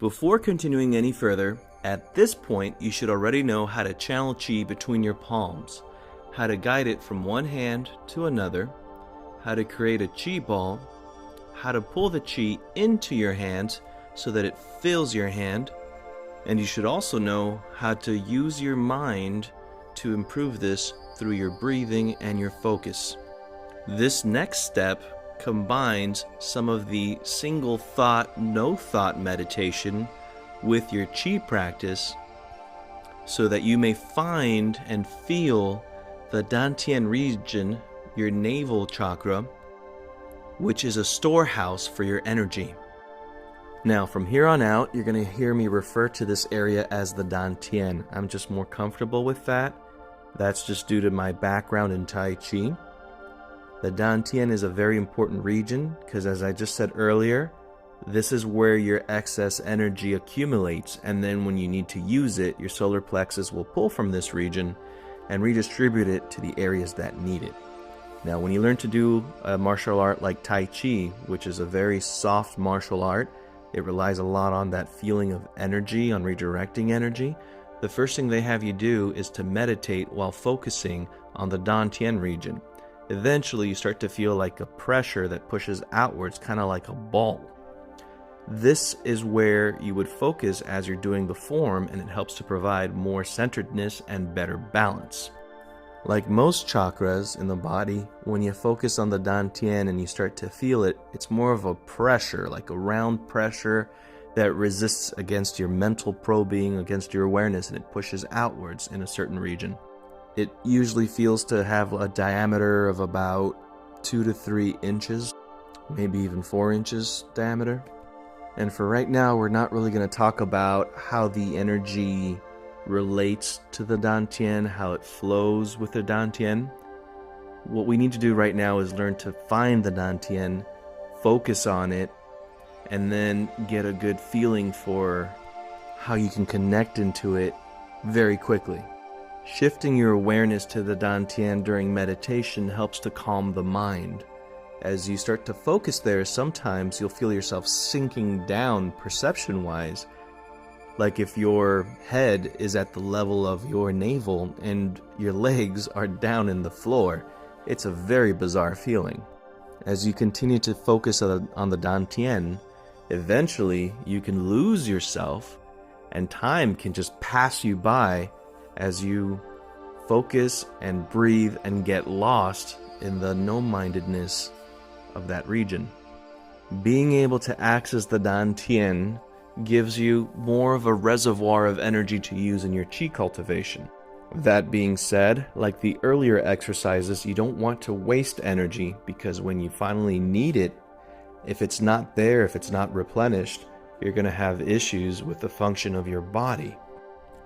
Before continuing any further, at this point you should already know how to channel chi between your palms, how to guide it from one hand to another, how to create a chi ball, how to pull the chi into your hand so that it fills your hand, and you should also know how to use your mind to improve this through your breathing and your focus. This next step combines some of the single thought, no thought meditation with your chi practice so that you may find and feel the Dantien region, your navel chakra, which is a storehouse for your energy. Now, from here on out, you're going to hear me refer to this area as the Dantien. I'm just more comfortable with that. That's just due to my background in Tai Chi. The Dantien is a very important region because, as I just said earlier, this is where your excess energy accumulates, and then when you need to use it, your solar plexus will pull from this region and redistribute it to the areas that need it. Now, when you learn to do a martial art like Tai Chi, which is a very soft martial art, it relies a lot on that feeling of energy, on redirecting energy. The first thing they have you do is to meditate while focusing on the Dantien region. Eventually, you start to feel like a pressure that pushes outwards, kind of like a ball. This is where you would focus as you're doing the form, and it helps to provide more centeredness and better balance. Like most chakras in the body, when you focus on the Dantien and you start to feel it, it's more of a pressure, like a round pressure that resists against your mental probing, against your awareness, and it pushes outwards in a certain region. It usually feels to have a diameter of about 2 to 3 inches, maybe even 4 inches diameter. And for right now, we're not really going to talk about how the energy relates to the Dantien, how it flows with the Dantien. What we need to do right now is learn to find the Dantien, focus on it, and then get a good feeling for how you can connect into it very quickly. Shifting your awareness to the Dantien during meditation helps to calm the mind. As you start to focus there, sometimes you'll feel yourself sinking down perception-wise, like if your head is at the level of your navel and your legs are down in the floor. It's a very bizarre feeling. As you continue to focus on the Dantien, eventually you can lose yourself and time can just pass you by as you focus and breathe and get lost in the no-mindedness of that region. Being able to access the Dantien gives you more of a reservoir of energy to use in your chi cultivation. That being said, like the earlier exercises, you don't want to waste energy, because when you finally need it, if it's not there, if it's not replenished, you're going to have issues with the function of your body.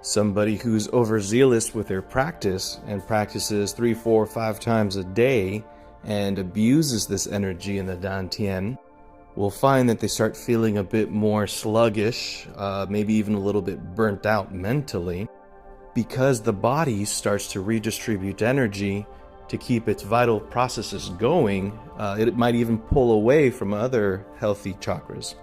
Somebody who's overzealous with their practice and practices 3, 4, 5 times a day and abuses this energy in the Dantien will find that they start feeling a bit more sluggish, maybe even a little bit burnt out mentally, because the body starts to redistribute energy to keep its vital processes going. It might even pull away from other healthy chakras.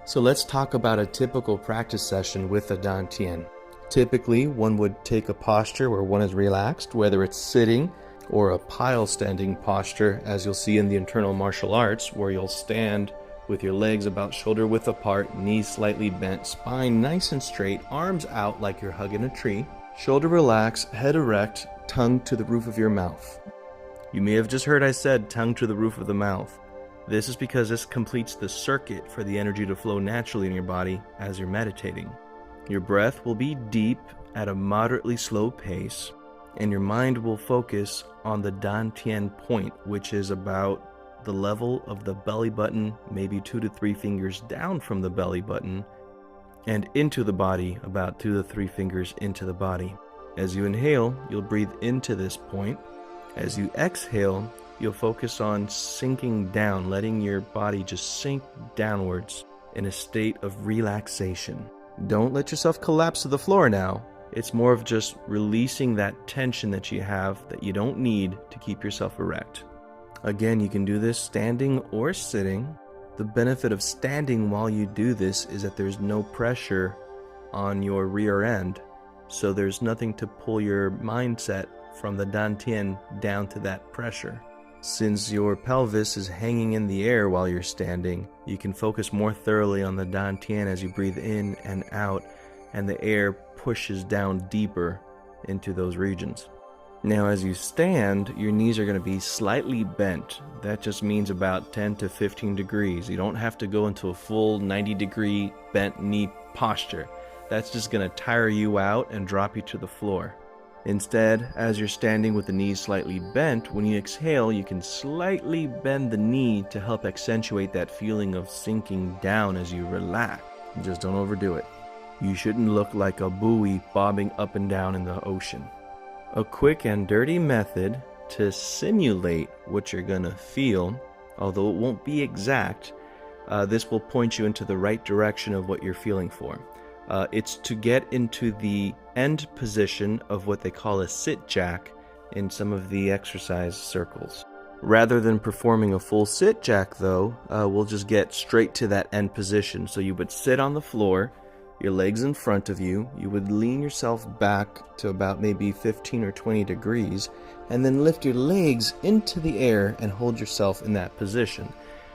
So let's talk about a typical practice session with the Dantien. Typically, one would take a posture where one is relaxed, whether it's sitting or a pile standing posture, as you'll see in the internal martial arts, where you'll stand with your legs about shoulder width apart, knees slightly bent, spine nice and straight, arms out like you're hugging a tree, shoulder relaxed, head erect, tongue to the roof of your mouth. You may have just heard I said tongue to the roof of the mouth. This is because this completes the circuit for the energy to flow naturally in your body as you're meditating. Your breath will be deep at a moderately slow pace, and your mind will focus on the Dantien point, which is about the level of the belly button, maybe 2 to 3 fingers down from the belly button, and into the body, about 2 to 3 fingers into the body. As you inhale, you'll breathe into this point. As you exhale, you'll focus on sinking down, letting your body just sink downwards in a state of relaxation. Don't let yourself collapse to the floor now. It's more of just releasing that tension that you have that you don't need to keep yourself erect. Again, you can do this standing or sitting. The benefit of standing while you do this is that there's no pressure on your rear end, so there's nothing to pull your mindset from the Dantien down to that pressure. Since your pelvis is hanging in the air while you're standing, you can focus more thoroughly on the Dantien as you breathe in and out, and the air pushes down deeper into those regions. Now, as you stand, your knees are going to be slightly bent. That just means about 10 to 15 degrees. You don't have to go into a full 90-degree bent knee posture. That's just going to tire you out and drop you to the floor. Instead, as you're standing with the knees slightly bent, when you exhale, you can slightly bend the knee to help accentuate that feeling of sinking down as you relax. Just don't overdo it. You shouldn't look like a buoy bobbing up and down in the ocean. A quick and dirty method to simulate what you're gonna feel, although it won't be exact, this will point you into the right direction of what you're feeling for. It's to get into the end position of what they call a sit jack in some of the exercise circles. Rather than performing a full sit jack though, we'll just get straight to that end position. So you would sit on the floor, your legs in front of you, you would lean yourself back to about maybe 15 or 20 degrees, and then lift your legs into the air and hold yourself in that position.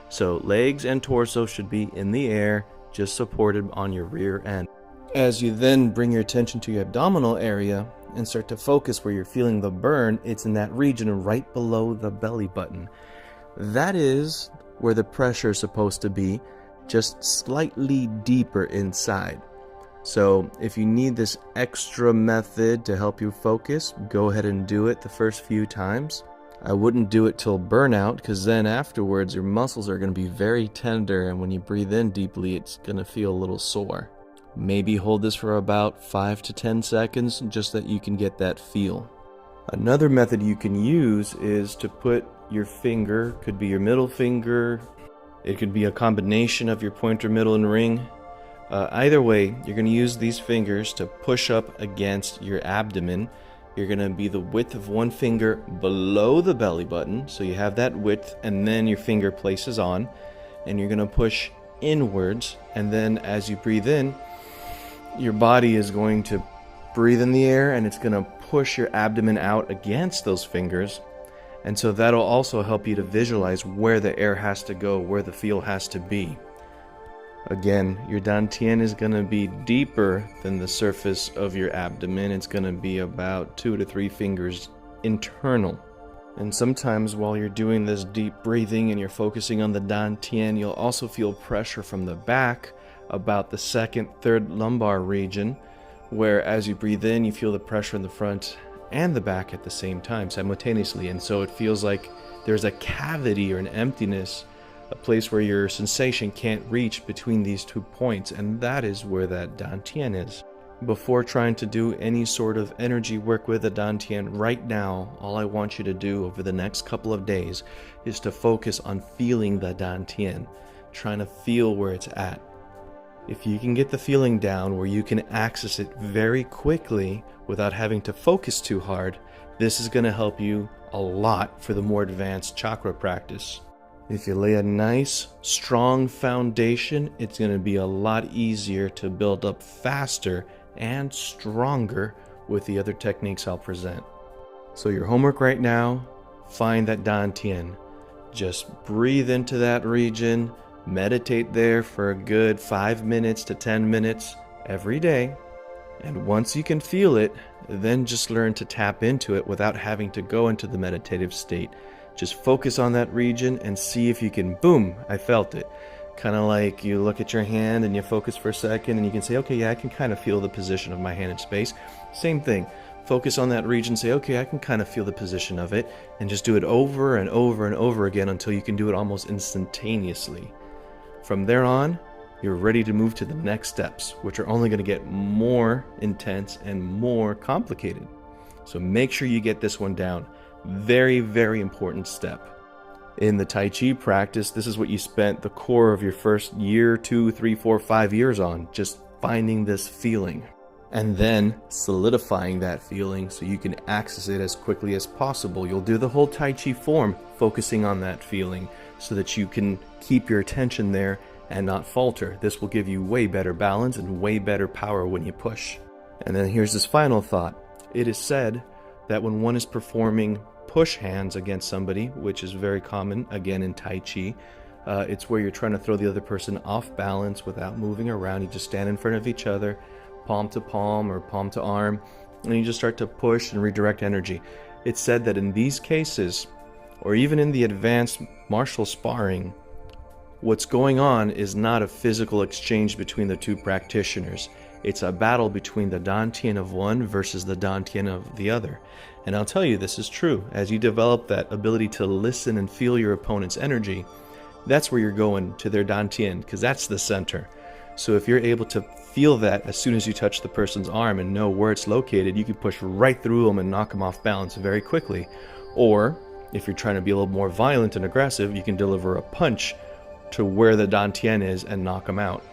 So legs and torso should be in the air, just supported on your rear end. As you then bring your attention to your abdominal area and start to focus where you're feeling the burn, it's in that region right below the belly button. That is where the pressure is supposed to be, just slightly deeper inside. So if you need this extra method to help you focus, go ahead and do it the first few times. I wouldn't do it till burnout, because then afterwards your muscles are going to be very tender, and when you breathe in deeply it's going to feel a little sore. Maybe hold this for about 5 to 10 seconds just so that you can get that feel. Another method you can use is to put your finger, could be your middle finger, it could be a combination of your pointer, middle, and ring. Either way, you're going to use these fingers to push up against your abdomen. You're going to be the width of one finger below the belly button, so you have that width, and then your finger places on, and you're going to push inwards, and then as you breathe in, your body is going to breathe in the air, and it's going to push your abdomen out against those fingers. And so that'll also help you to visualize where the air has to go, where the feel has to be. Again, your Dantien is going to be deeper than the surface of your abdomen. It's going to be about 2 to 3 fingers internal. And sometimes while you're doing this deep breathing and you're focusing on the Dantien, you'll also feel pressure from the back, about the second, third lumbar region, where as you breathe in, you feel the pressure in the front and the back at the same time, simultaneously. And so it feels like there's a cavity or an emptiness, a place where your sensation can't reach between these 2 points, and that is where that Dantien is. Before trying to do any sort of energy work with the Dantien right now, all I want you to do over the next couple of days is to focus on feeling the Dantien, trying to feel where it's at. If you can get the feeling down where you can access it very quickly without having to focus too hard, this is going to help you a lot for the more advanced chakra practice. If you lay a nice, strong foundation, it's going to be a lot easier to build up faster and stronger with the other techniques I'll present. So your homework right now, find that Dantien. Just breathe into that region, meditate there for a good 5 minutes to 10 minutes every day. And once you can feel it, then just learn to tap into it without having to go into the meditative state. Just focus on that region and see if you can, boom, I felt it. Kind of like you look at your hand and you focus for a second and you can say, okay, yeah, I can kind of feel the position of my hand in space. Same thing. Focus on that region, say, okay, I can kind of feel the position of it, and just do it over and over and over again until you can do it almost instantaneously. From there on, you're ready to move to the next steps, which are only going to get more intense and more complicated. So make sure you get this one down. Very, very important step. In the Tai Chi practice, this is what you spent the core of your first year, 2, 3, 4, 5 years on, just finding this feeling. And then solidifying that feeling so you can access it as quickly as possible. You'll do the whole Tai Chi form, focusing on that feeling, so that you can keep your attention there and not falter. This will give you way better balance and way better power when you push. And then here's this final thought. It is said that when one is performing push hands against somebody, which is very common, again, in Tai Chi, it's where you're trying to throw the other person off balance without moving around. You just stand in front of each other, palm to palm or palm to arm, and you just start to push and redirect energy. It's said that in these cases, or even in the advanced martial sparring, what's going on is not a physical exchange between the two practitioners. It's a battle between the Dantien of one versus the Dantien of the other. And I'll tell you, this is true. As you develop that ability to listen and feel your opponent's energy, that's where you're going, to their Dantien, because that's the center. So if you're able to feel that as soon as you touch the person's arm and know where it's located, you can push right through them and knock them off balance very quickly. Or if you're trying to be a little more violent and aggressive, you can deliver a punch to where the Dantien is and knock them out.